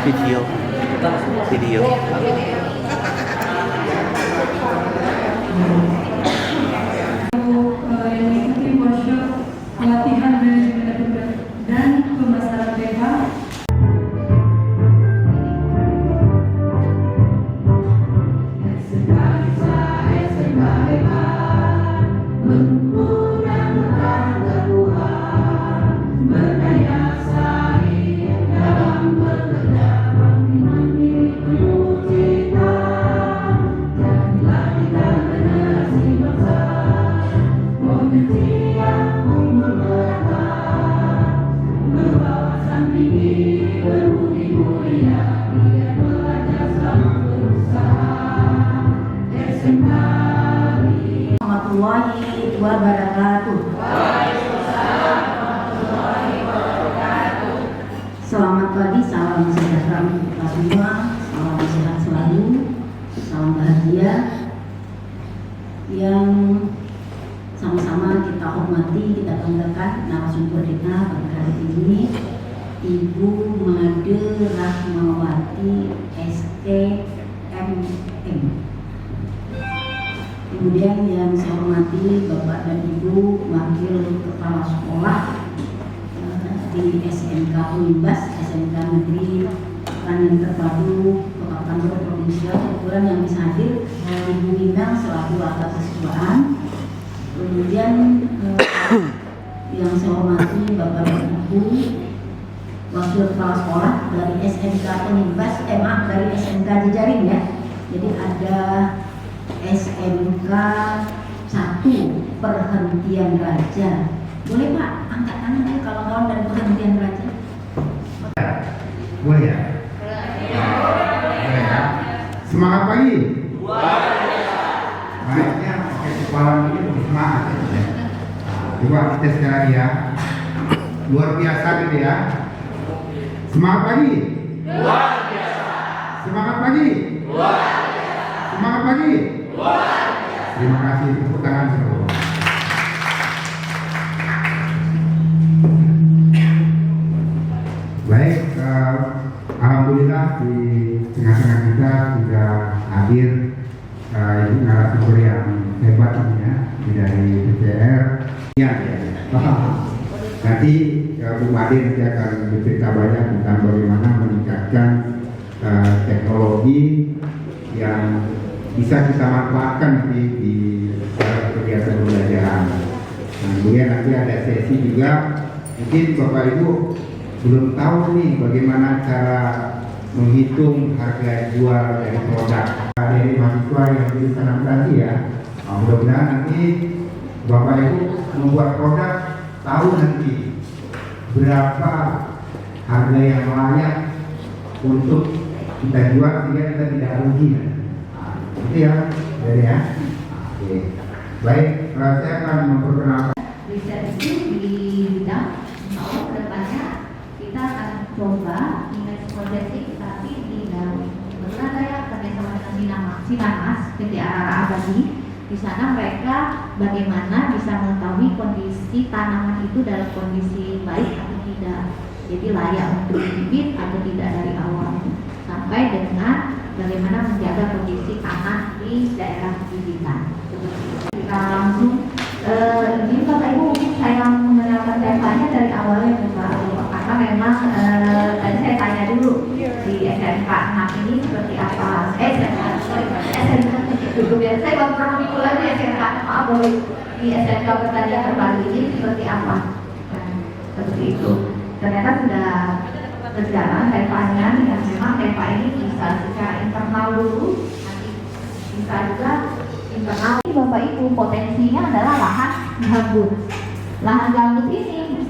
Video. Video. Yang mengikuti workshop pelatihan manajemen dan pemasaran PH. Warahmatullahi wabarakatuh. Selamat pagi, salam sejahtera untuk kita semua, salam sehat selalu, salam bahagia yang sama-sama kita hormati, kita banggakan narasumber kita pada hari ini, Ibu Made Rahmawati STMM. Kemudian yang saya hormati Bapak dan Ibu Wakil Kepala Sekolah di SMK Unibas, SMK Negeri Pertanian Terpadu Kota Pekanbaru Provinsial. Kebetulan yang bisa hadir Ibu Minang selaku wakil siswaan. Kemudian yang saya hormati Bapak dan Ibu Wakil Kepala Sekolah dari SMK Unibas, dari SMK Jejaring ya. Jadi ada SMK 1 Perhentian Raja. Boleh Pak, angkat tangan ya kawan-kawan dari Perhentian Raja. Boleh ya? Boleh ya? Semangat pagi. Baiknya pakai sekolah ini lebih semangat ya. Coba kita sekali ya. Luar biasa gitu ya. Semangat pagi. Luar biasa. Semangat pagi. Luar biasa. Semangat pagi. Terima kasih, tepuk tangan semua. Baik, alhamdulillah di tengah-tengah kita sudah hadir ibu narasumber yang hebat ini ya, dari PCR. Ya, nanti Bu Made nanti akan bercerita banyak tentang bagaimana meningkatkan teknologi yang bisa kita manfaatkan di kegiatan pembelajaran. Kemudian nanti ada sesi juga, mungkin Bapak Ibu belum tahu nih bagaimana cara menghitung harga jual dari produk dari mahasiswa yang jurusan akuntansi ya. Mudah-mudahan nanti Bapak Ibu membuat produk tahu nanti berapa harga yang layak untuk kita jual sehingga kita tidak rugi. Itu ya, dari ya. Oke. Baik, saya akan memperkenalkan. Riset itu di bidang, insya Allah kedepannya kita akan coba proyeksi tapi tidak betul saya kerjasama dengan Sinamas PT Arara Abadi. Di sana mereka bagaimana bisa mengetahui kondisi tanaman itu dalam kondisi baik atau tidak, jadi layak untuk dibibit atau tidak dari awal, sampai dengan bagaimana menjaga kondisi tanah di daerah bibitan. Kita langsung ini Bapak Ibu mungkin saya mengenalkan temanya dari awalnya Bapak, karena memang tadi saya tanya dulu di SMK 6 ini seperti apa. SMK saya baru pernah minggu lagi SMK, maaf boleh di SMK Pertanian Terpadu ini seperti apa. Seperti itu. Ternyata sudah berjalan TEPA-nya, yang memang TEPA ini bisa secara internal dulu, nanti bisa juga internal. Bapak Ibu, potensinya adalah lahan gambut. Lahan gambut ini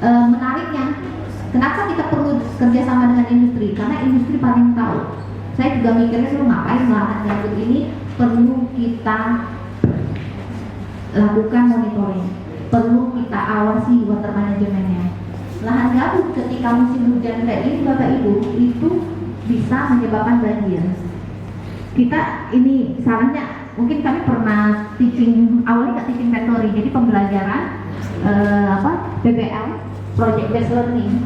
menariknya, kenapa kita perlu kerjasama dengan industri? Karena industri paling tahu. Saya juga mikirnya dulu ngapain lahan gambut ini perlu kita lakukan monitoring, perlu kita awasi water manajemennya. Lahan gambut ketika musim hujan kayak ini Bapak Ibu itu bisa menyebabkan banjir. Kita ini sarannya mungkin kami pernah teaching, awalnya nggak teaching factory, jadi pembelajaran PBL, project based learning.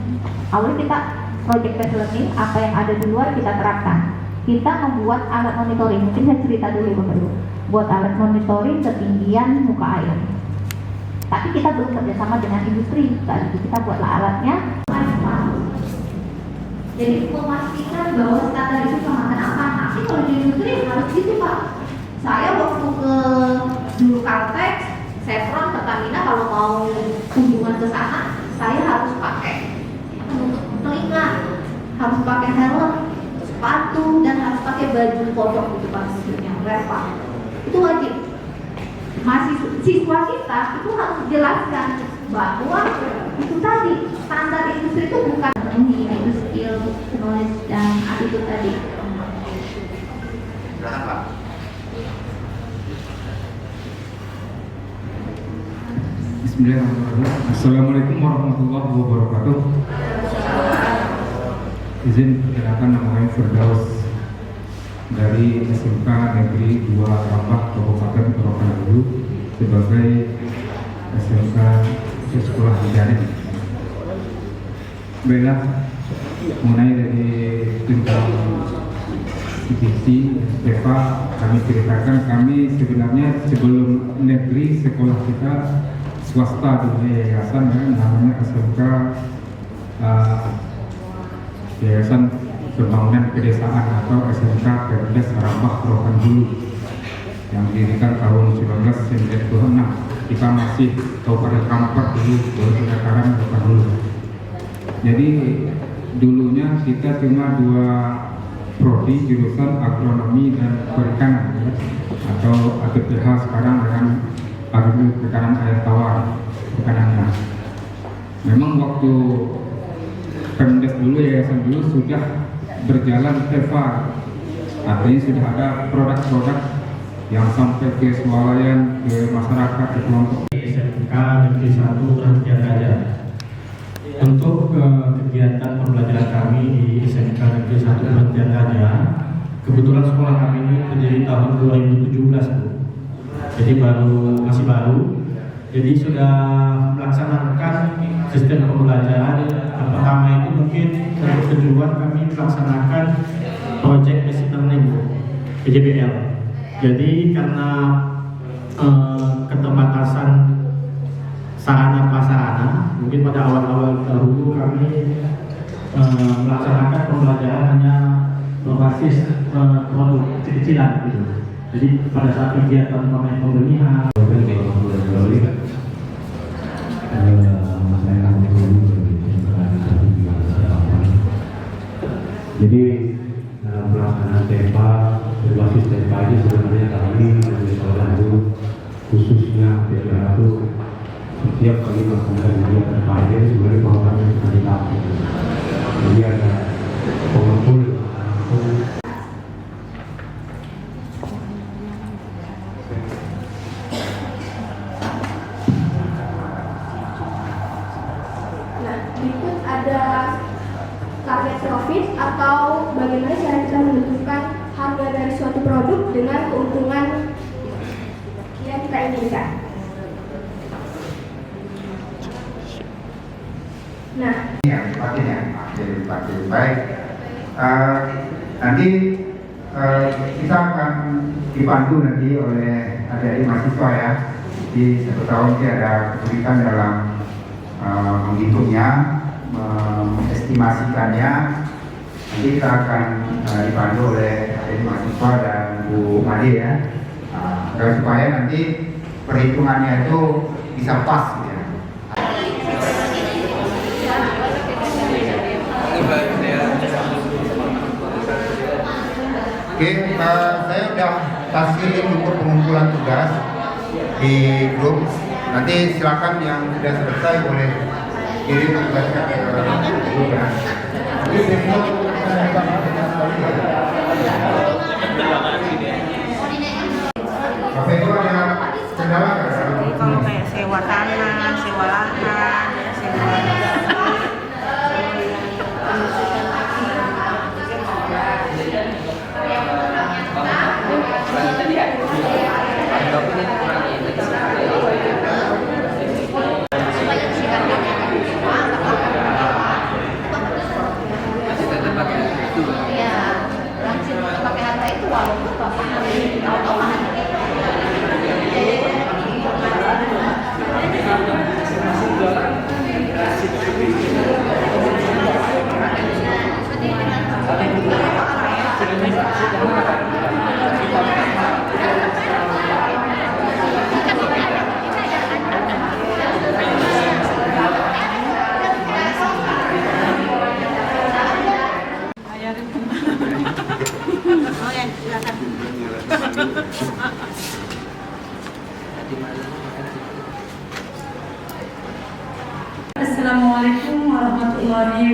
Awalnya kita project based learning, apa yang ada di luar kita terapkan. Kita membuat alat monitoring, mungkin saya cerita dulu Bapak Ibu. Buat alat monitoring ketinggian muka air. Tapi kita belum kerjasama dengan industri, tadi kita buatlah alatnya. Jadi memastikan bahwa standar itu samakan apa. Nanti kalau di industri harus gitu Pak. Saya waktu ke dulu Caltex, Chevron, Pertamina kalau mau kunjungan ke sana, saya harus pakai penutup telinga, harus pakai helm, sepatu, dan harus pakai baju kodok gitu Pak, yang relevan. Itu wajib. Masih siswa kita itu harus jelaskan bahwa itu tadi standar industri itu bukan ini, itu skill, knowledge, dan attitude tadi. Silakan Pak. Bismillahirrahmanirrahim. Assalamualaikum warahmatullahi wabarakatuh. Izin perkenalkan, nama saya Firdaus dari SMK Negeri 2 Rambah, Kabupaten Rokanhulu, sebagai SMK Sekolah Daring. Baiklah, mengenai dari tentang divisi SPEPA, kami ceritakan, kami sebenarnya sebelum negeri sekolah kita swasta di yayasan namanya SMK Yayasan Pembangunan Pedesaan atau SMK Perdes Rambah Rokanhulu yang didirikan tahun 1996. Kita masih Kabupaten Kampar dulu, baru pendaftaran Rokanhulu. Jadi dulunya kita cuma 2 prodi, jurusan agronomi dan perikanan ya, atau APPH sekarang dengan agro perikanan air tawar perikanannya. Memang waktu Pemdes dulu, yayasan dulu sudah berjalan TEFA, artinya sudah ada produk-produk yang sampai ke swalayan, ke masyarakat, ke kelompok. SMK Negeri 1 Rantian Raja. Untuk kegiatan pembelajaran kami di SMK Negeri 1 Rantian Raja, kebetulan sekolah kami ini berdiri tahun 2017 Bu. Jadi masih baru. Jadi sudah melaksanakan sistem pembelajaran. Yang pertama itu mungkin tujuan kami melaksanakan project basic learning Bu, PJBL. Jadi karena keterbatasan sarana prasarana, mungkin pada awal-awal dahulu kami melaksanakan pembelajaran hanya berbasis produk kecil-kecilan gitu. Jadi pada saat kegiatan pembenihan jadi dalam pelaksanaan TEPA berbasis TEPA ini sebenarnya kami dari sekolah dulu khususnya TEPA itu setiap kali melakukan kegiatan TEPA ini sebenarnya program yang sudah dilakukan. Jadi ada pengumpul berikut ada target profit atau bagaimana cara kita menentukan harga dari suatu produk dengan keuntungan yang kita inginkan. Nah, yang dipakai baik. Nanti kita akan dibantu nanti oleh adik-adik mahasiswa ya. Di 1 tahun ini ada kesulitan dalam menghitungnya, mengestimasikannya. Nanti kita akan dibantu oleh adik mahasiswa dan Bu Made ya, agar supaya nanti perhitungannya itu bisa pas ya. Oke, saya udah kasih link untuk pengumpulan tugas di grup. Nanti silakan yang sudah selesai boleh kirim tugasnya ke grup ya. Jadi besok Bapak Ibu ada kendala nggak? Jadi kalau kayak sewa tanah, sewa lahan, sewa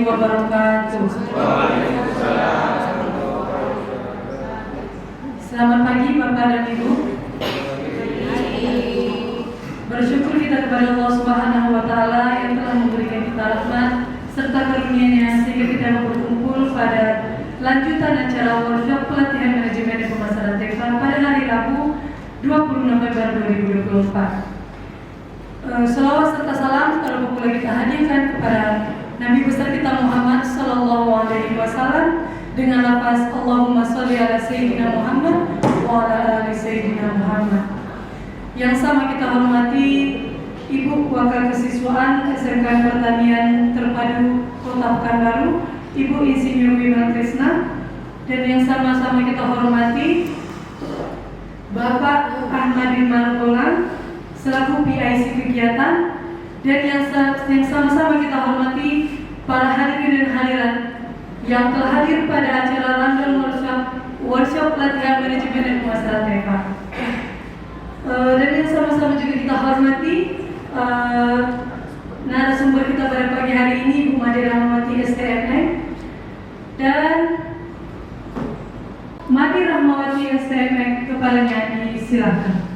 wabarakatuh. Selamat pagi Bapak dan Ibu. Bersyukur kita kepada Allah Subhanahu wa Ta'ala yang telah memberikan kita rahmat serta karunia-Nya sehingga kita berkumpul pada lanjutan acara workshop pelatihan manajemen dan pemasaran TEPA pada hari Rabu 20 November 2024. Selawat serta salam terlebih kita hadirkan kepada Nabi besar kita Muhammad Sallallahu Alaihi Wasallam dengan lafaz Allahumma sholli ala Sayyidina Muhammad wa ala ali Sayyidina Muhammad. Yang sama kita hormati Ibu Wakil Kesiswaan SMK Pertanian Terpadu Kota Pekanbaru, Ibu Insinyur Wiman Krisna, dan yang sama-sama kita hormati Bapak Ahmadin Margolan selaku PIC kegiatan, dan yang sama-sama kita hormati para hadirin dan hadirat yang telah hadir pada acara London Workshop pelatihan manajemen dan pemasaran TEPA. Dan yang sama-sama juga kita hormati narasumber kita pada pagi hari ini, Bu Made Rahmawati STMM, dan Made Rahmawati STMM kepalanya disilakan.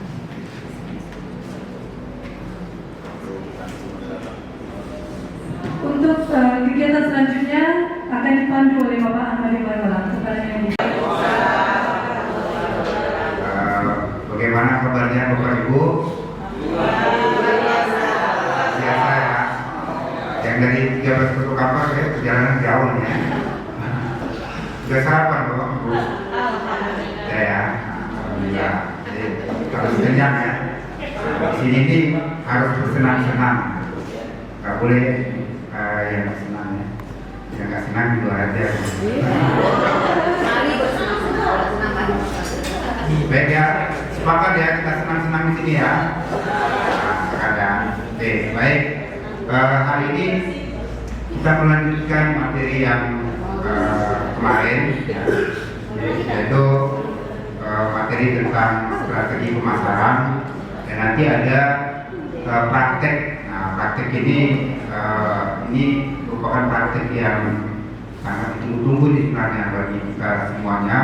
Untuk kegiatan selanjutnya akan dipandu oleh Bapak Ahmad Margolan, kepalanya Bagaimana kabarnya Bapak Ibu? Biasa ya. Yang dari 13 Kota Kampar ya, perjalanan jauh ya. Sudah sarapan Bapak Ibu? Ya. Alhamdulillah. Jadi harus kenyang ya. Di sini ini harus bersenang-senang. Gak boleh yang senang ya. Yang gak senang di luar aja. Baik ya. Sepakat ya, kita senang-senang di sini ya. Oke, baik. Hari ini kita melanjutkan materi yang kemarin, ya, yaitu materi tentang strategi pemasaran, dan nanti ada praktek. Nah, praktek ini merupakan praktek yang sangat ditunggu-tunggu sebenarnya bagi kita semuanya,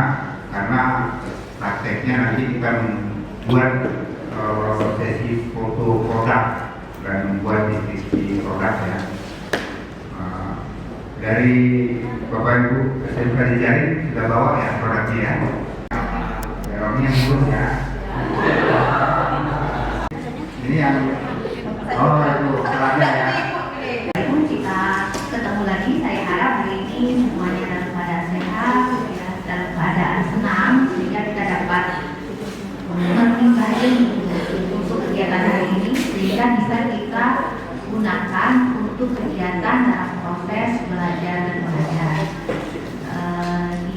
karena prakteknya nanti kita membuat sesi foto produk dan membuat deskripsi produk ya. Dari Bapak Ibu SMK Dijaring sudah bawa ya produknya ya. Orangnya mulus ya. Ini yang itu salahnya ya. Kita ketemu lagi, saya harap hari ini semuanya dalam keadaan sehat, ya, dalam keadaan senang, sehingga kita dapat menimbangi untuk kegiatan hari ini, sehingga bisa kita gunakan untuk kegiatan dalam proses belajar dan mengajar.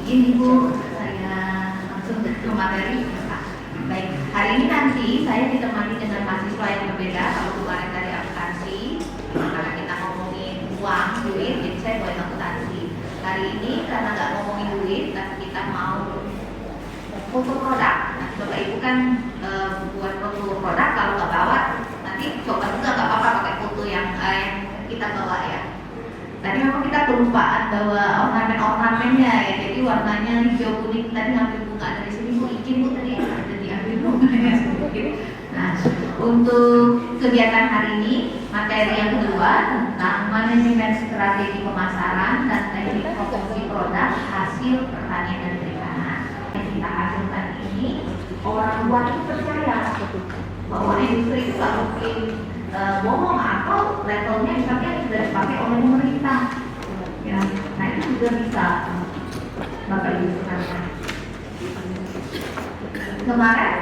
Izin Ibu, saya langsung ke materi. Baik, hari ini nanti saya ditemani dengan mahasiswa yang berbeda. Kalau kemarin dari akuntansi, karena kita ngomongin uang, duit, jadi saya boleh akuntansi. Hari ini karena nggak ngomongin duit, tapi kita mau foto produk. Nah, Bapak Ibu kan buat foto produk, kalau nggak bawa, nanti coba juga nggak apa-apa pakai foto yang kita bawa ya. Tadi memang kita kelupaan bawa ornamen-ornamennya ya, jadi warnanya hijau kuning, tadi ngambil bunga dari sini, Bu izin Bu tadi jadi ambil bunganya sedikit. Nah, untuk kegiatan hari ini, materi yang kedua tentang manajemen strategi pemasaran dan teknik produksi produk hasil pertanian dan perikanan. Yang kita hasilkan ini, orang luar itu percaya bahwa industri itu nggak mungkin bohong atau levelnya misalnya sudah dipakai oleh pemerintah. Ya, nah itu juga bisa Bapak Ibu sekalian. Kemarin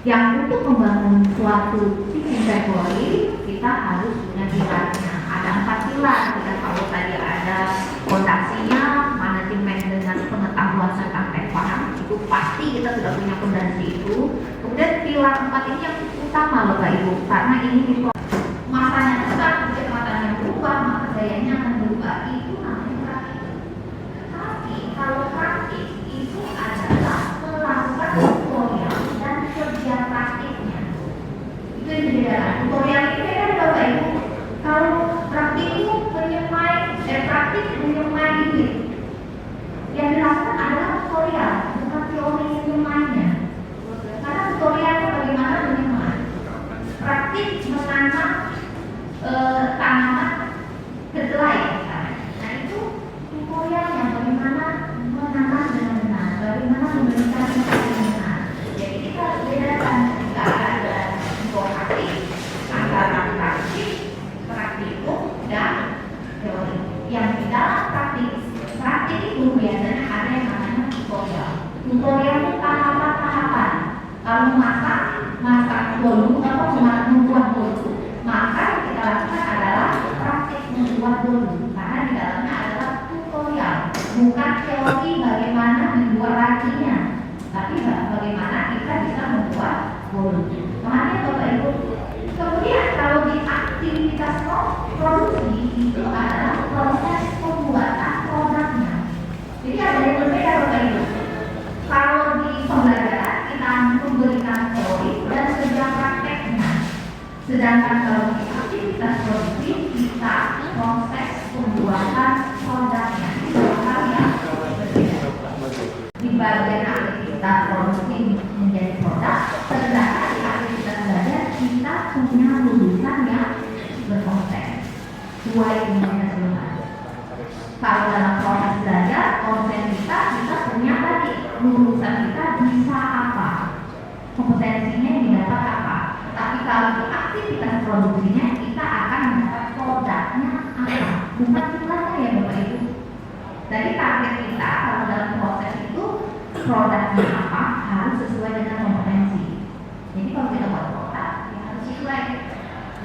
yang untuk membangun suatu sistem teknologi kita harus punya pilarnya. Ada 4 pilar. Kita tahu tadi ada fondasinya, manajemen dengan pengetahuan tentang teknologi. Itu pasti kita sudah punya fondasi itu. Kemudian pilar 4 ini yang utama Bapak Ibu, karena ini masanya besar, kecepatannya berubah, maka gayanya akan berubah. Itu namanya praktik. Tapi kalau praktik itu adalah melakukan tutorial dan kerja praktiknya. Itu yang dibedakan. Tutorial ini beda Bapak Ibu. Kalau praktik itu menyemai main hibrid. Yang dilakukan adalah tutorial, bukan teori mainnya. Karena tutorialnya bagaimana menyemai, praktik menanam tanaman kedelai. Nah itu tutorialnya bagaimana menanam dengan benar, bagaimana memberikan dengan benar. Jadi kita harus bedakan ketika ada informasi antara praktikum dan teori. Yang di dalam praktik itu biasanya ada yang namanya tutorial. Tutorial itu tahapan-tahapan. Kalau masak dulu atau membuat dulu, maka yang kita lakukan adalah praktik membuat dulu. Karena di dalamnya adalah tutorial, bukan teori bagaimana membuat racinya, tapi bagaimana kita bisa membuat dulu. Makanya Bapak Ibu, kemudian kalau di aktivitas produksi itu adalah proses pembuatan produknya. Jadi ada yang berbeda Bapak Ibu. Kalau di pembelajaran kita memberikan teori dan sedang prakteknya. Sedangkan kalau di aktivitas produksi kita proses pembuatan produknya. Itu hal yang berbeda. Di bagian aktivitas produksi menjadi produk, sedangkan di aktivitas belajar kita punya lulusan yang berkompeten sesuai dengan keseluruhan. Kalau dalam proses belajar, konten kita punya tadi lulusan kita bisa apa, kompetensinya didapat apa. Tapi kalau di aktivitas produksinya kita akan mendapat produknya apa, bukan nilainya ya Bapak Ibu. Jadi target kita kalau dalam proses itu produknya apa harus sesuai dengan kompetensi. Jadi kalau kita buat produk ya harus sesuai.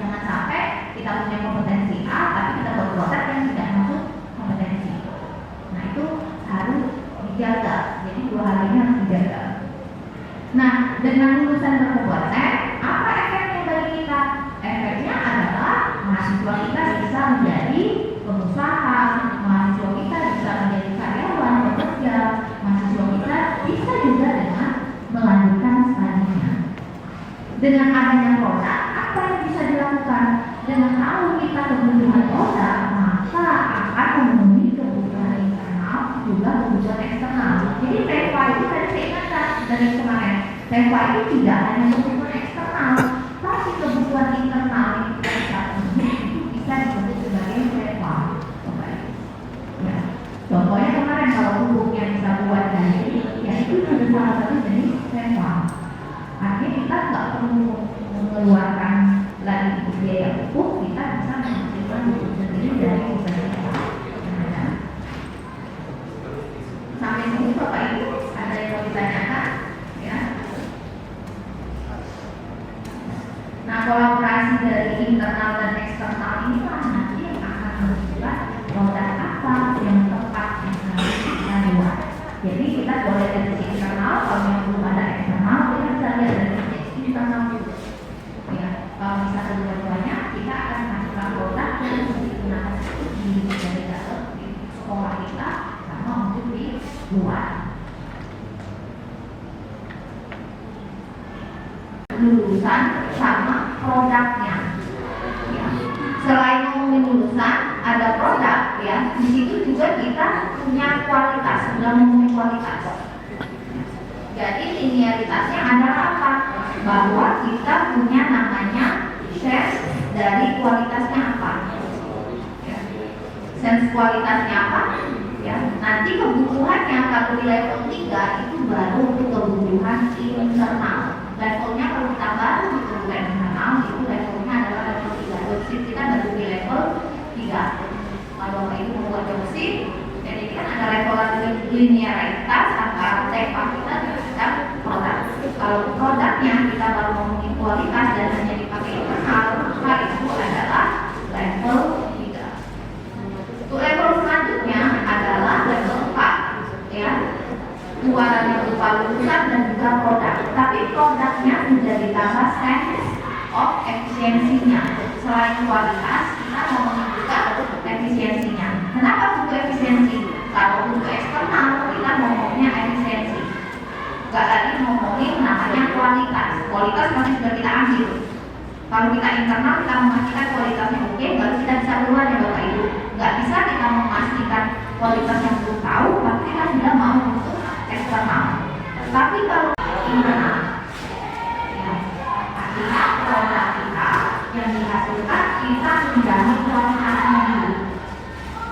Jangan sampai kita punya kompetensi A tapi kita buat produk yang tidak masuk kompetensi. Nah itu harus dijaga. Jadi dua hal ini harus dijaga. Nah dengan lulusan berkompeten, apa efeknya bagi kita? Efeknya adalah mahasiswa kita bisa menjadi pengusaha, mahasiswa kita bisa menjadi karyawan bekerja, mahasiswa kita bisa juga dengan melanjutkan studinya. Dengan adanya produk, apa yang bisa dilakukan? Dengan tahu kita kebutuhan produk, maka akan memenuhi kebutuhan internal juga kebutuhan eksternal. Jadi TEPA itu tadi saya ingatkan dari kemarin, TEPA itu tidak hanya kebutuhan eksternal, tapi kebutuhan internal yang kita bisa penuhi itu bisa disebut sebagai TEPA. Ya. Contohnya kemarin kalau pupuk yang bisa buat dari ya itu ada salah satu jenis TEPA. Artinya kita nggak perlu mengeluarkan lagi biaya pupuk, kita bisa menghasilkan pupuk sendiri dari usaha kita. Sampai sini Bapak Ibu ada yang mau ditanyakan? Ya. Nah kolaborasi dari internal dan eksternal inilah nanti yang akan menentukan produk apa yang tepat yang harus kita buat. Jadi kita boleh dari sisi internal, kalau yang belum ada eksternal kita bisa lihat dari sisi internal dulu. Ya, kalau bisa kedua-duanya kita akan menghasilkan produk yang bisa digunakan dari dalam di sekolah kita sama untuk di luar. Lulusan sama produknya. Ya. Selain ngomongin lulusan, ada produk ya. Di situ juga kita punya kualitas, sudah ngomongin kualitas. Jadi linearitasnya adalah apa? Bahwa kita punya namanya sense dari kualitasnya apa? Ya. Sense kualitasnya apa? Ya. Nanti kebutuhannya kalau di level 3 itu baru untuk kebutuhan internal. Levelnya kalau kita baru di kebutuhan internal itu levelnya adalah level 3. Dosis kita baru di level 3. Kalau Bapak Ibu membuat dosis, jadi kan ada level linearitas antara TEPA kita dan produk. Kalau produknya kita baru ngomongin kualitas dan hanya dipakai internal, maka itu adalah level 3. Untuk level selanjutnya adalah level 4 ya. Keluarannya berupa lulusan dan juga produk. Tapi produknya sudah ditambah sense of efisiensinya. Selain kualitas, kita ngomongin juga efisiensinya. Kenapa butuh efisiensi? Kalau untuk eksternal, kita ngomongnya efisiensi. Gak lagi ngomongin namanya kualitas. Kualitas pasti sudah kita ambil. Kalau kita internal, kita memastikan kualitasnya oke, baru kita bisa keluar ya Bapak Ibu. Nggak bisa kita memastikan kualitas yang belum tahu, tapi kita tidak mau untuk eksternal. Tapi kalau internal, ya, artinya produk kita yang dihasilkan kita menjamin kualitasnya dulu.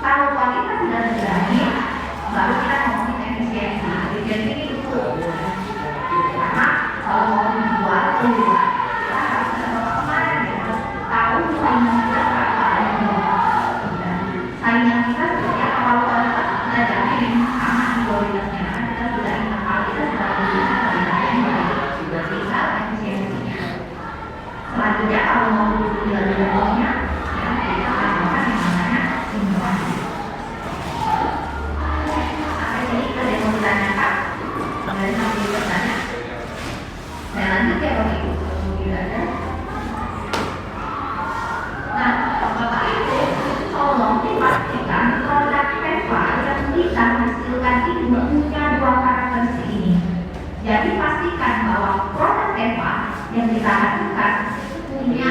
Kalau kualitas sudah terjamin, baru kita ngomongin efisiensi. Efisiensi itu karena kalau mau dijual keluar, kita harus ada kemarin ya, tahu saingan kita berapa. Saingan kita seperti apa, kalau kualitas sudah jamin sama di kualitasnya, kita sudah internal, kita sudah sudah tinggal efisiensinya. Selanjutnya kalau mau dilihat levelnya, ya kita akan yang namanya inovasi. Sampai sini ada yang mau ditanyakan? Ada yang mau bertanya? Saya lanjut ya Bapak Ibu, kalau tidak ada. Nah, Bapak Ibu, tolong dipastikan produk PEVA yang kita hasilkan ini punya dua karakteristik ini. Jadi pastikan bahwa produk PEVA yang kita hasilkan punya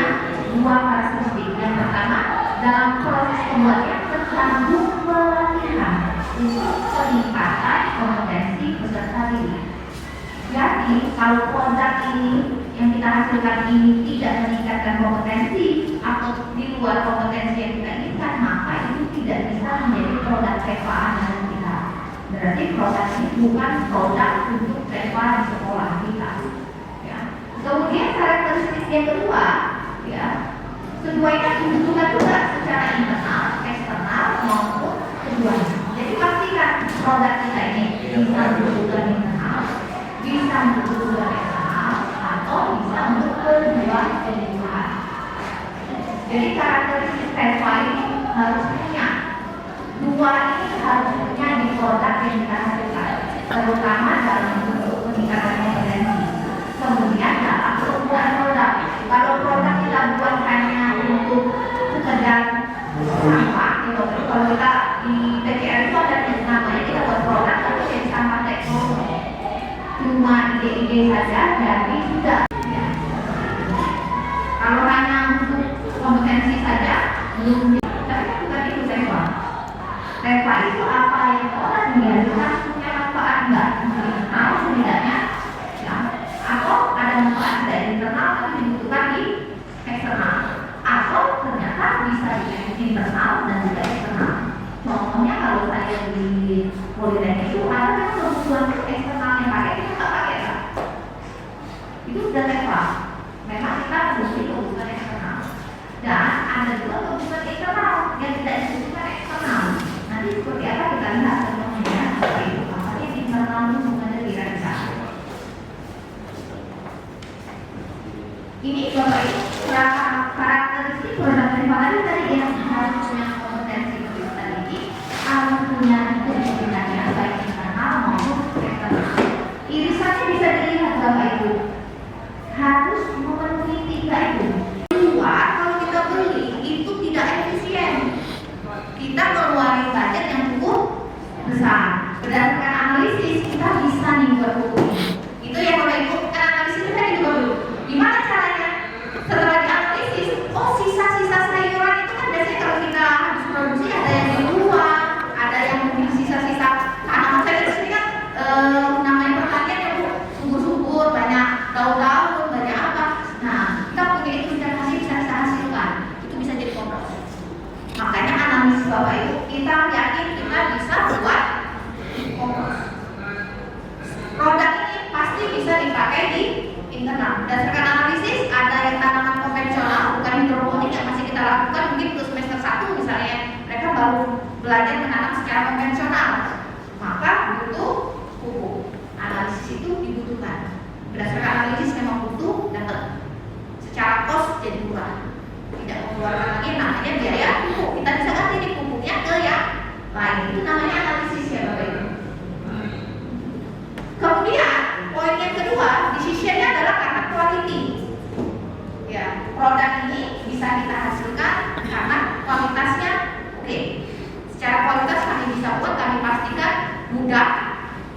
dua karakteristik. Yang pertama, dalam proses pembuatan tercantum pelatihan untuk peningkatan kompetensi peserta didik. Jadi kalau produk ini yang kita hasilkan ini tidak meningkatkan kompetensi atau di luar kompetensi yang kita inginkan, maka itu tidak bisa menjadi produk PEVA andalan kita. Berarti produk ini bukan produk untuk PEVA di sekolah kita. Ya. Kemudian karakteristik yang kedua, ya, keduanya dibutuhkan juga secara internal, eksternal maupun keduanya. Jadi pastikan produk kita ini bisa dibutuhkan internal, bisa untuk kebutuhan eksternal, atau bisa untuk kedua kebutuhan. Jadi karakteristik PEVA ini harus punya dua, ini harus punya di produk yang kita hasilkan, terutama dalam bentuk peningkatan kompetensi. Kemudian dalam pembuatan produk, kalau produk kita buat hanya untuk sekedar sampah, gitu. Kalau kita di PKR itu ada namanya kita buat produk tapi jadi sampah teknologi, cuma ide-ide saja, jadi tidak. Ya. Kalau hanya untuk kompetensi saja, belum. Tapi bukan itu PEVA. PEVA itu apa yang orang dihasilkan punya manfaat enggak? Internal setidaknya, ya. Atau ada manfaat dari internal tapi dibutuhkan di eksternal, atau ternyata bisa di internal dan juga eksternal. Contohnya kalau saya di Politeknik itu ada kebutuhan eksternal yang pakai, itu nggak pakai kan? Itu sudah PEVA. Memang kita memiliki kebutuhan eksternal dan ada juga kebutuhan internal yang tidak dibutuhkan eksternal. Nanti seperti apa kita lihat contohnya. Itu apa yang internal itu sebenarnya kira-kira. Ini Bapak Ibu karakteristik produk PEVA tadi yang harus punya kompetensi peserta didik, harus punya kebutuhannya baik internal maupun eksternal. Irisannya bisa dilihat Bapak Ibu, harus memenuhi tiga itu. Luar kalau kita beli itu tidak efisien. Kita mengeluarkan budget yang cukup besar. Berdasarkan analisis kita bisa nih buat hukum. Itu ya Bapak Ibu, analisis kita juga dulu. Gimana caranya? Setelah dianalisis, oh sisa-sisa sayuran itu kan biasanya kalau kita habis produksi ada yang dibuang, ada yang mungkin sisa-sisa tanaman sayur ini kan namanya pertanian ya Bu, subur-subur, banyak daun-daun, banyak apa. Nah, kita punya itu kita bisa hasilkan, itu bisa jadi kompos. Makanya analisis Bapak Ibu, kita yakin kita bisa buat kompos. Produk ini pasti bisa dipakai di internal. Berdasarkan analisis, ada yang tanaman konvensional, bukan hidroponik yang masih kita lakukan mungkin untuk semester 1 misalnya, mereka baru belajar menanam secara konvensional, maka butuh pupuk. Analisis itu dibutuhkan. Berdasarkan analisis memang butuh, dapat. Secara kos jadi murah, tidak mengeluarkan lagi namanya biaya pupuk. Kita bisa ganti di pupuknya ke yang lain. Itu namanya analisis ya Bapak Ibu. Kemudian poin yang kedua, decisionnya adalah karena quality. Ya, produk ini bisa kita hasilkan karena kualitasnya oke. Secara kualitas kami bisa buat, kami pastikan mudah,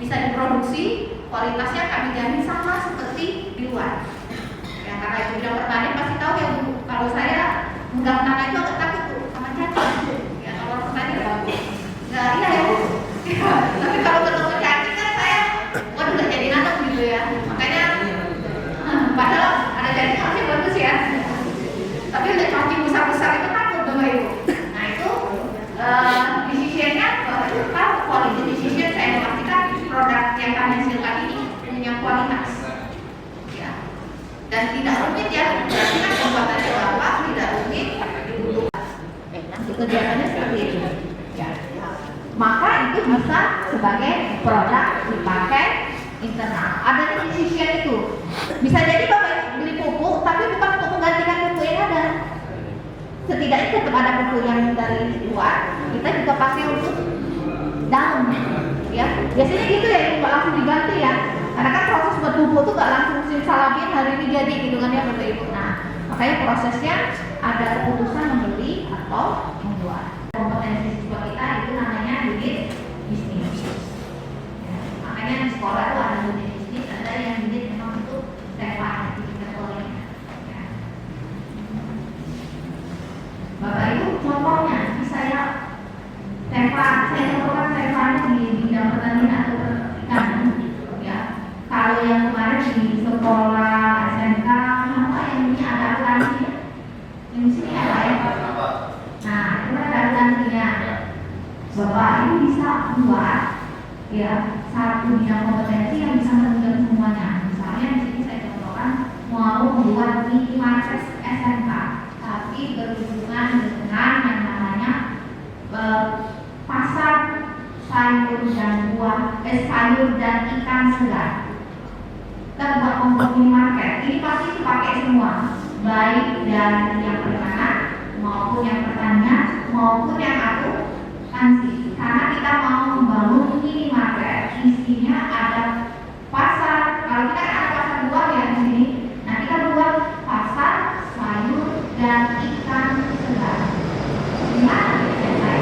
bisa diproduksi, kualitasnya kami jamin sama seperti di luar. Ya, karena itu bidang pertanian pasti tahu ya Bu, kalau saya mudah-mudahan itu agak takut Bu, sama cacat. Ya, kalau Tapi kalau ketemu cacing kan saya, waduh nggak jadi nanam gitu ya. Makanya padahal ada cacing harusnya bagus ya. Tapi udah cacing besar-besar itu takut Bapak Ibu. Nah itu decisionnya kan quality decision, saya memastikan produk yang kami hasilkan ini punya kualitas. Ya. Dan tidak rumit ya. Berarti kan pembuatannya gampang, tidak rumit, dibutuhkan. Nanti kegiatannya seperti itu. Ya. Maka itu bisa sebagai produk dipakai internal. Ada decision itu. Bisa jadi Bapak beli pupuk, tapi bukan untuk menggantikan pupuk yang ada. Setidaknya tetap ada pupuk yang dari luar, kita juga pakai untuk daun. Ya, biasanya gitu ya, nggak langsung diganti ya. Karena kan proses buat pupuk itu nggak langsung simsalabim hari ini jadi gitu kan ya Bapak Ibu. Nah, makanya prosesnya ada keputusan membeli atau membuat. Kompetensi siswa kita itu namanya unit bisnis. Ya, makanya di sekolah itu ada unit bisnis, ada yang unit memang untuk tema aktivitas. Ya. Bapak Ibu, contohnya di saya contohkan temanya di bidang pertanian atau perikanan. Ya, kalau yang kemarin di sekolah SMK, apa yang ini ada akuntansinya? Yang di sini ada ya? Nah, itu ada akuntansinya. Bapak Ibu bisa buat ya satu bidang kompetensi yang bisa menunjang semuanya. Misalnya di sini saya contohkan mau membuat minimarket SMK, tapi berhubungan dengan yang namanya pasar sayur dan buah, sayur dan ikan segar. Kita buat untuk minimarket, ini pasti dipakai semua, baik dari yang perikanan maupun yang pertanian maupun yang akuntansi. Karena kita mau membangun minimarket, isinya ada pasar. Kalau kita ada pasar buah ya di sini, nah kita buat pasar sayur dan ikan segar. Gimana ya saya?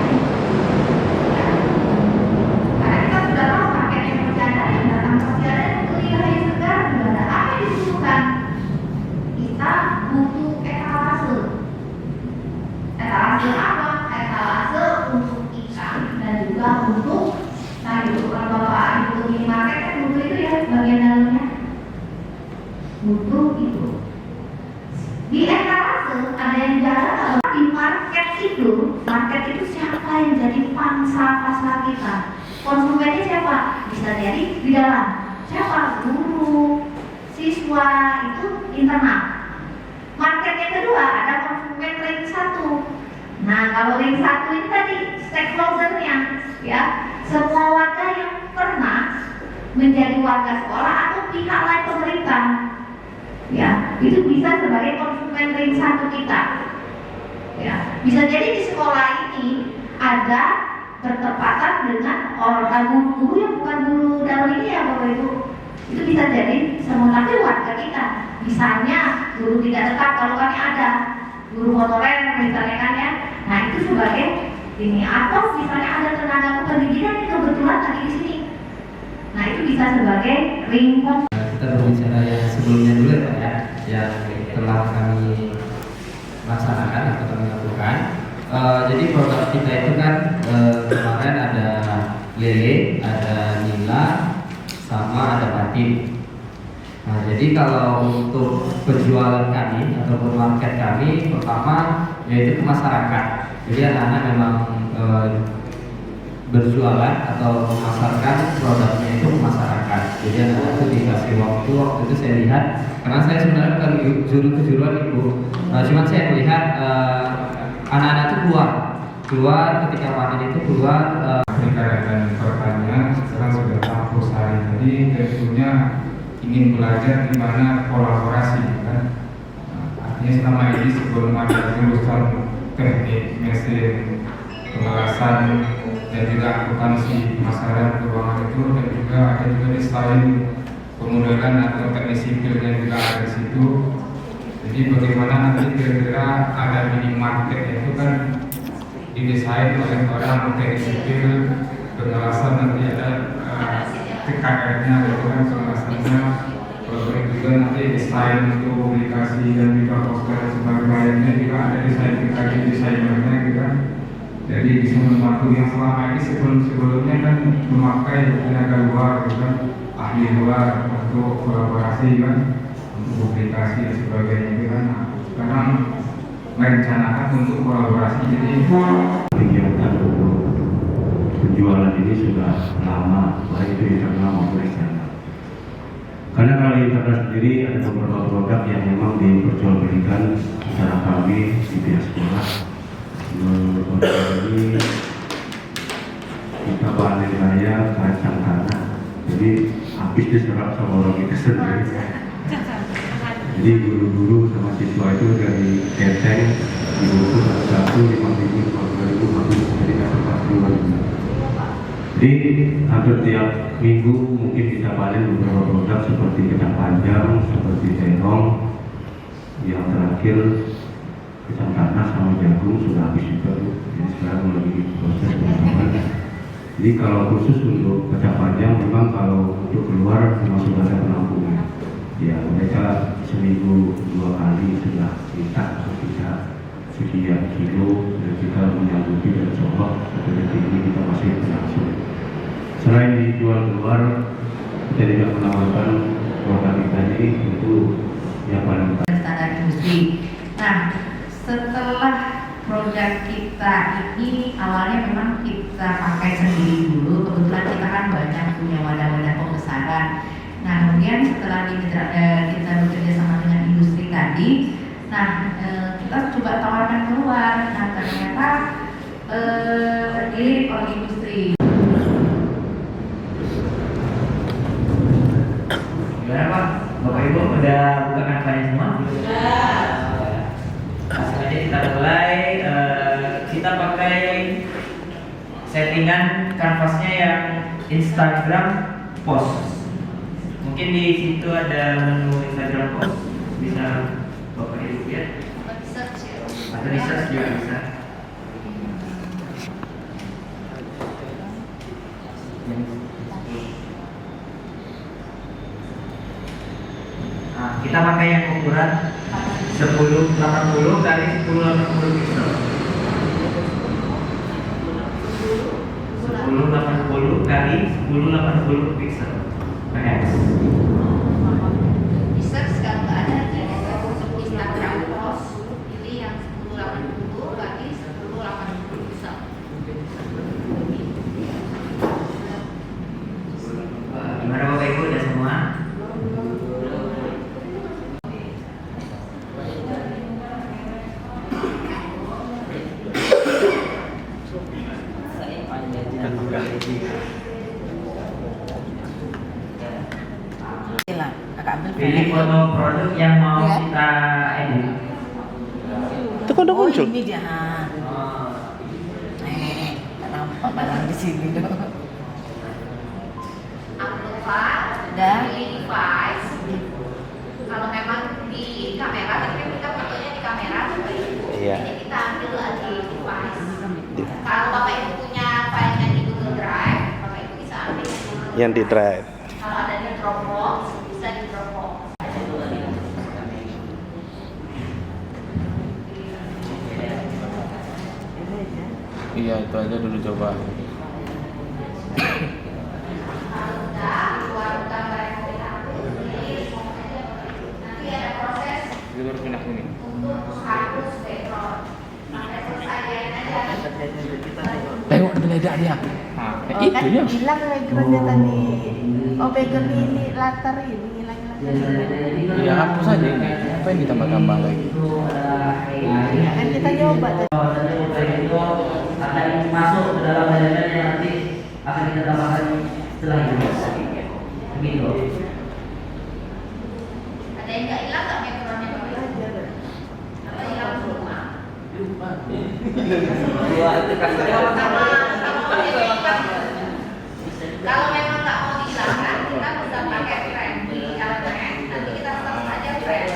Karena kita sudah tahu paket yang bercanda yang datang bercanda kuliah yang segar juga ada. Apa yang dibutuhkan? Kita butuh etalase. Etalase apa? Etalase untuk ikan dan juga untuk sayur. Kalau Bapak butuh minimarket kan butuh itu ya bagian dalamnya. Butuh itu. Di etalase ada yang jalan di market itu siapa yang jadi pangsa pasar kita? Konsumennya siapa? Bisa jadi di dalam. Siapa? Guru, siswa, itu internal. Market yang kedua ada konsumen ring 1. Nah, kalau ring 1 ini tadi stakeholder-nya ya, semua warga yang pernah menjadi warga sekolah atau pihak lain pemerintah. Ya, itu bisa sebagai konsumen ring 1 kita. Ya, bisa jadi di sekolah ini ada bertepatan dengan orang guru yang bukan guru dalam ini ya Bapak Ibu. Itu bisa jadi sementara warga kita. Misalnya guru tidak tetap, kalau kami ada guru honorer misalnya kan ya. Nah itu sebagai ini, atau misalnya ada tenaga kependidikan yang kebetulan lagi di sini. Nah itu bisa sebagai ring. Kita berbicara yang sebelumnya dulu ya Pak ya, yang telah kami laksanakan atau kami lakukan. Jadi produk kita itu kan kemarin ada lele, ada nila, sama ada batik. Nah, jadi kalau untuk penjualan kami ataupun market kami, pertama yaitu ke masyarakat. Jadi anak-anak memang berjualan atau memasarkan produknya itu ke masyarakat. Jadi anak-anak itu dikasih waktu itu saya lihat, karena saya sebenarnya bukan juru kejuruan Ibu, cuma saya melihat anak-anak itu keluar ketika panen itu keluar. Perikanan dan pertanian sekarang sudah campur sari. Jadi tentunya ingin belajar di mana kolaborasi kan. Artinya selama ini sebelum ada jurusan teknik mesin pengelasan dan juga akuntansi pemasaran keuangan itu, dan juga ada juga desain pemodelan atau teknik sipilnya juga ada di situ. Jadi bagaimana nanti kira-kira ada minimarket itu kan didesain oleh orang teknik sipil pengelasan, nanti ada TKR-nya gitu kan, pengelasannya, lalu juga nanti desain untuk publikasi dan juga poster dan sebagainya juga ada desain desainernya gitu kan. Jadi bisa membantu yang selama ini sebelumnya kan memakai tenaga luar, kan, ahli luar untuk kolaborasi kan, untuk publikasi dan sebagainya itu kan. Sekarang merencanakan untuk kolaborasi, jadi kegiatan untuk penjualan ini sudah lama, baik itu internal maupun eksternal. Karena kalau internal sendiri ada beberapa produk yang memang diperjualbelikan secara kami di pihak sekolah. Produk ini kita panen raya kacang tanah, jadi habis diserap sama orang kita sendiri. Jadi guru-guru sama siswa itu dari keteng dibungkus satu 5.000, 2.000, habis jadi dapat 4.000. Jadi hampir tiap minggu mungkin kita panen beberapa produk seperti kacang panjang, seperti terong, yang terakhir kacang tanah sama jagung sudah habis juga. Jadi sekarang lagi proses pengembangan. Jadi kalau khusus untuk kacang panjang memang kalau untuk keluar memang sudah ada penampungan. Ya mereka seminggu 2 kali sudah minta kita sekian kilo dan kita menyanggupi dan coba sampai detik ini kita masih berlangsung. Selain dijual keluar, kita tidak menawarkan produk kita ini untuk yang paling standar industri. Nah, setelah produk kita ini awalnya memang kita pakai sendiri dulu. Kebetulan kita kan banyak punya wadah-wadah pembesaran. Nah, kemudian setelah kita bekerja sama dengan industri tadi, nah kita coba tawarkan keluar. Nah, ternyata terdiri oleh industri. Gimana Pak? Bapak Ibu udah buka kanvasnya semua? Langsung aja kita mulai. Kita pakai settingan kanvasnya yang Instagram post. Mungkin di situ ada menu Instagram post, bisa Bapak Ibu lihat. Atau di search juga bisa. Nah, kita pakai yang ukuran 1080 kali 1080 pixel. 1080 kali 1080 pixel. X. Research kalau nggak ada di Instagram post, pilih yang 1080 kali 1080 pixel. Gimana Bapak Ibu udah semua? Pilih foto produk yang mau kita edit. Itu kok udah muncul? Ini dia. Tak nampak barang di sini dong. Upload file Dan pilih device. Kalau memang di kamera, tadi kan kita fotonya di kamera, Iya. jadi kita ambil lagi device. Kalau Bapak Ibu punya filenya di Google Drive, Bapak Ibu bisa ambil di Google Drive. Yang di drive. Kalau ada di Dropbox, bisa di Dropbox. Iya, itu aja dulu coba. Nanti ada proses Itu baru pindah sini. untuk hapus background. Sampai selesai aja. Tengok geledak dia. Itu ya. hilang backgroundnya tadi. Oh background ini latar ini hilang latar. Ya hapus aja ini. Apa yang ditambah-tambah lagi? Kan kita nyoba tadi. Itu akan masuk ke dalam jaringan yang nanti akan kita tambahkan setelah ini. Begitu. Ada yang nggak hilang nggak backgroundnya Bapak Ibu? Apa hilang semua? Kalau memang nggak mau dihilangkan, kita bisa pakai frame di elemen. Nanti kita search aja frame.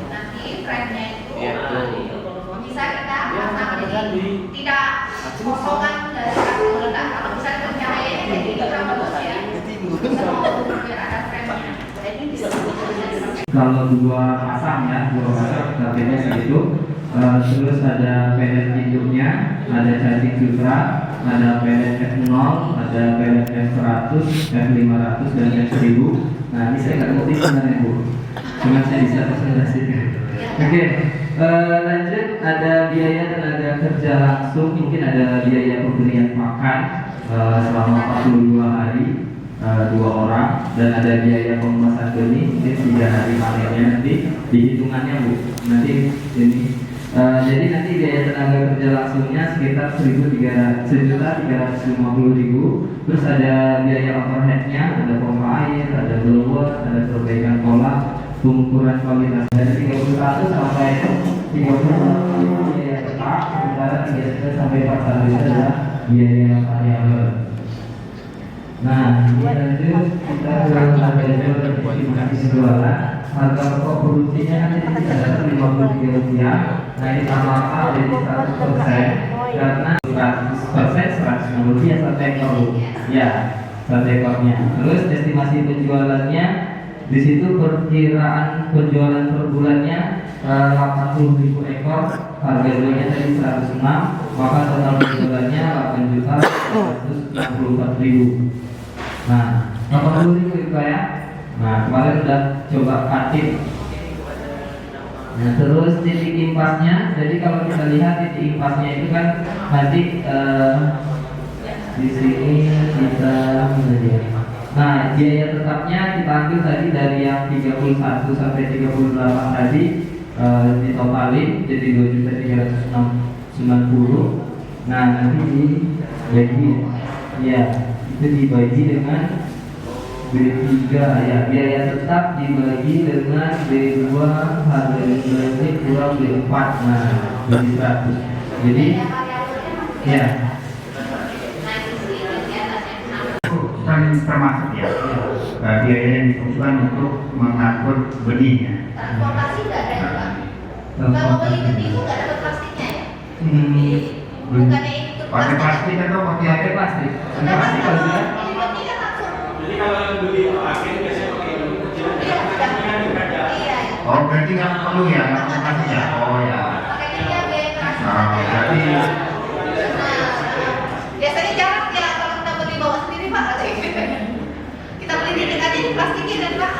Nanti frame-nya itu bisa kita pasang jadi tidak kosongan dari satu letak. Kalau misalnya cahayanya kayak gini kan bagus ya. Biar ada frame-nya. Kalau dua pasang ya, dua pasang targetnya segitu. terus ada pelet hidupnya, ada cacing sutra, ada pelet F0, ada pelet F100, F500 dan F1000. Nah ini saya nggak ngerti sebenarnya Bu, cuma saya bisa presentasikan. Oke, lanjut ada biaya tenaga kerja langsung, mungkin ada biaya pemberian makan selama 42 hari 2 orang, dan ada biaya pengemasan benih mungkin 3 hari panennya, nanti dihitungannya Bu. Nanti ini jadi nanti biaya tenaga kerja langsungnya sekitar 1.350.000. Terus ada biaya overheadnya, ada pompa air, ada blower, ada perbaikan kolam, pengukuran kualitas dari 31 sampai 30 biaya tetap, sementara 33 sampai 41 adalah biaya variabel. Nah, ini lanjut kita ke harga jual dan estimasi penjualan. Harga pokok produksinya kan ini tidak ada 53 rupiah. Nah ini sama jadi 100% karena 100% 160 rupiah satu ekor, ya satu ekornya. Terus estimasi penjualannya di situ perkiraan penjualan per bulannya 80.000 ekor, harga jualnya tadi 106, maka total penjualannya 8.164.000. Nah 80.000 itu ya. Nah kemarin udah coba katin. Nah terus titik impasnya, jadi kalau kita lihat titik impasnya itu kan nanti di sini kita melihat. Nah biaya tetapnya kita ambil tadi dari yang 31 sampai 38 tadi ditotalin jadi 2.390. Nah nanti dibagi, ya itu dibagi dengan B3 ya, biaya tetap dibagi dengan B2 harga jualnya kurang B4, nah jadi 100. Jadi ya kan termasuk ya biaya yang dibutuhkan untuk mengangkut benihnya. Transportasi nggak ada juga. Kalau beli benih itu nggak dapat plastiknya ya? Bukannya itu Pakai plastik atau pakai plastik? Pakai plastik kalau dia. Ini benih kan langsung. Jadi kalau yang beli pakai biasanya pakai kecil. Iya. Oh berarti nggak perlu ya, nggak perlu plastik ya? Oh ya. Pakainya dia biaya keras. Berarti Biasanya jarang ya kalau kita beli bawa sendiri Pak. Kita beli dikit aja di plastikin dan Pak.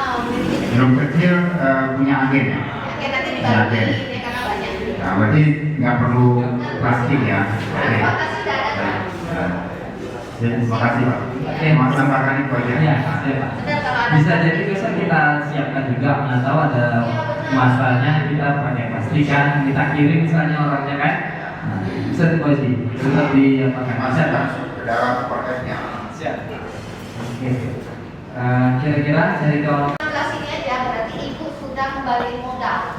drum kecil punya agen ya? Oke nanti dibagi ya karena banyak. Nah berarti nggak perlu plastik ya? Oke. Transportasi nggak ada. Jadi terima kasih Pak. Mas tambahkan itu aja. ya, Pak. Bisa jadi besok kita siapkan juga, nggak tahu ada masanya kita pakai pastikan kita kirim misalnya orangnya kan. Nah, bisa diposisi, tetap diapakan masa Masuk ke dalam paketnya. siap. Oke. Kira-kira dari kawan 16 ini aja berarti ibu sudah kembali modal.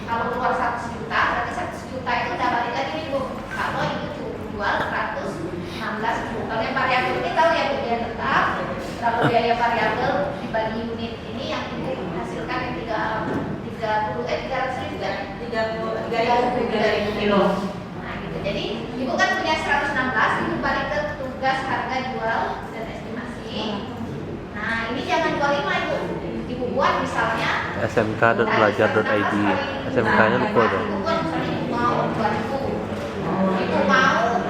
Kalau keluar 100 juta, berarti 100 juta itu udah balik lagi nih Bu. Kalau ibu jual 116 juta. Kalau yang variabel ini tahu ya Bu, biaya tetap. Kalau biaya variabel dibagi unit ini yang ibu hasilkan yang 300 ribu kan? 3.000 kilo. Nah gitu. Jadi ibu kan punya 116, ibu balik ke tugas harga jual dan estimasi. Nah ini jangan 25 ibu. Ibu buat misalnya smk.belajar.id, SMK-nya lupa dong. Ibu buat misalnya ibu mau 2.000, ibu mau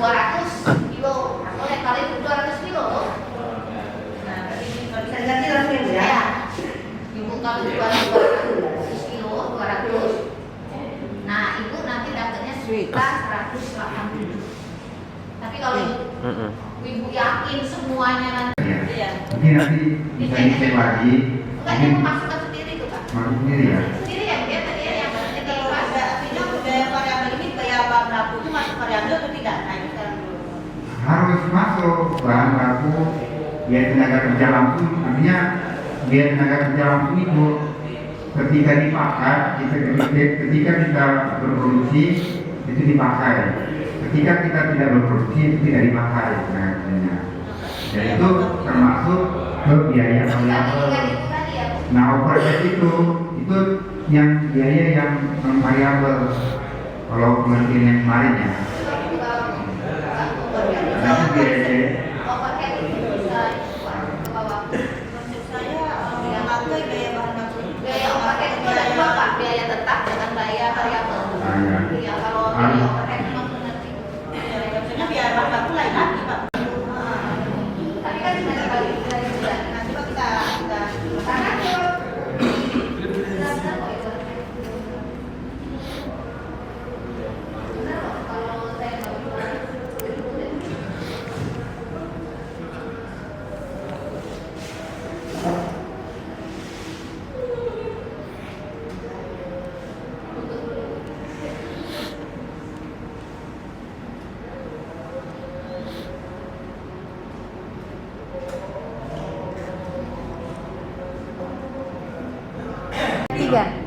200 kilo, atau yang kali 200 kilo. Nah bisa ganti 200 kilo ya. Ibu kalau jual 200 kilo, 200. Nah ibu nanti dapatnya sekitar 180. Tapi kalau ibu yakin semuanya nanti. Ini nanti bisa dicek lagi. Bukan yang memasukkan sendiri tuh Pak. Masuk sendiri ya? Sendiri ya dia tadi yang berarti Kalau ada artinya biaya variabel ini biaya bahan baku itu masuk variabel atau tidak? Nah itu sekarang dulu. Harus masuk bahan baku biaya tenaga kerja langsung, artinya biaya tenaga kerja langsung itu ketika dipakai, ketika kita berproduksi itu dipakai, ketika kita tidak berproduksi itu tidak dipakai. Nah, dan itu termasuk ke biaya variabel. Nah overhead itu yang biaya yang variabel. Kalau pengertian yang kemarin ya. Nah, itu biaya. overhead itu bisa ke bawah. Maksud saya memakai biaya bahan baku. Biaya overhead itu ada dua Pak, biaya tetap dengan biaya variabel. Nah, ya. demikian.